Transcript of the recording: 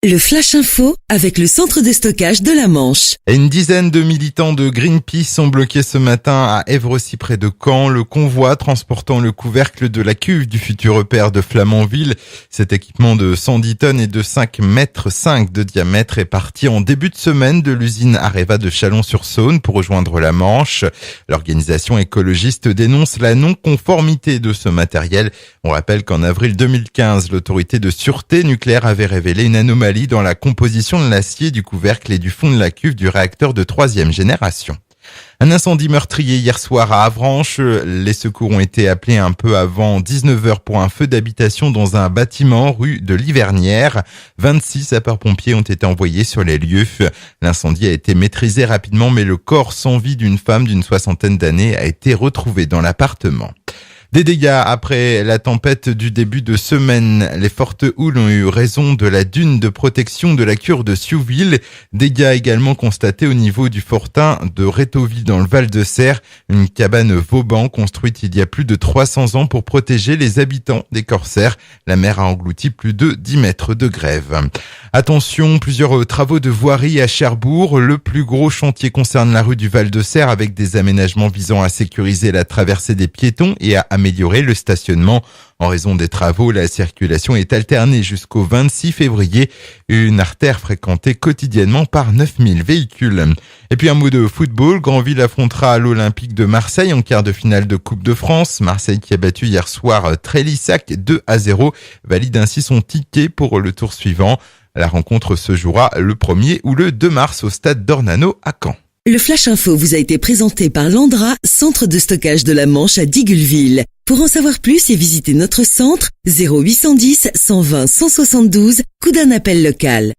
Le Flash Info avec le centre de stockage de la Manche. Et une dizaine de militants de Greenpeace sont bloqués ce matin à Évrecy près de Caen. Le convoi transportant le couvercle de la cuve du futur EPR de Flamanville. Cet équipement de 110 tonnes et de 5,5 mètres de diamètre est parti en début de semaine de l'usine Areva de Chalon-sur-Saône pour rejoindre la Manche. L'organisation écologiste dénonce la non-conformité de ce matériel. On rappelle qu'en avril 2015, l'autorité de sûreté nucléaire avait révélé une anomalie dans la composition de l'acier du couvercle et du fond de la cuve du réacteur de 3e génération. Un incendie meurtrier hier soir à Avranches. Les secours ont été appelés un peu avant 19h pour un feu d'habitation dans un bâtiment rue de l'Hivernière. 26 sapeurs-pompiers ont été envoyés sur les lieux. L'incendie a été maîtrisé rapidement, mais le corps sans vie d'une femme d'une 60aine d'années a été retrouvé dans l'appartement. Des dégâts après la tempête du début de semaine. Les fortes houles ont eu raison de la dune de protection de la cure de Siouville. Dégâts également constatés au niveau du fortin de Rétovie dans le Val-de-Serre. Une cabane Vauban construite il y a plus de 300 ans pour protéger les habitants des corsaires. La mer a englouti plus de 10 mètres de grève. Attention, plusieurs travaux de voirie à Cherbourg. Le plus gros chantier concerne la rue du Val-de-Serre avec des aménagements visant à sécuriser la traversée des piétons et à améliorer le stationnement. En raison des travaux, la circulation est alternée jusqu'au 26 février. Une artère fréquentée quotidiennement par 9000 véhicules. Et puis un mot de football. Grandville affrontera l'Olympique de Marseille en quart de finale de Coupe de France. Marseille qui a battu hier soir Trélissac 2-0 valide ainsi son ticket pour le tour suivant. La rencontre se jouera le 1er ou le 2 mars au stade d'Ornano à Caen. Le Flash Info vous a été présenté par Landra, centre de stockage de la Manche à Digueulville. Pour en savoir plus et visiter notre centre, 0810 120 172, coup d'un appel local.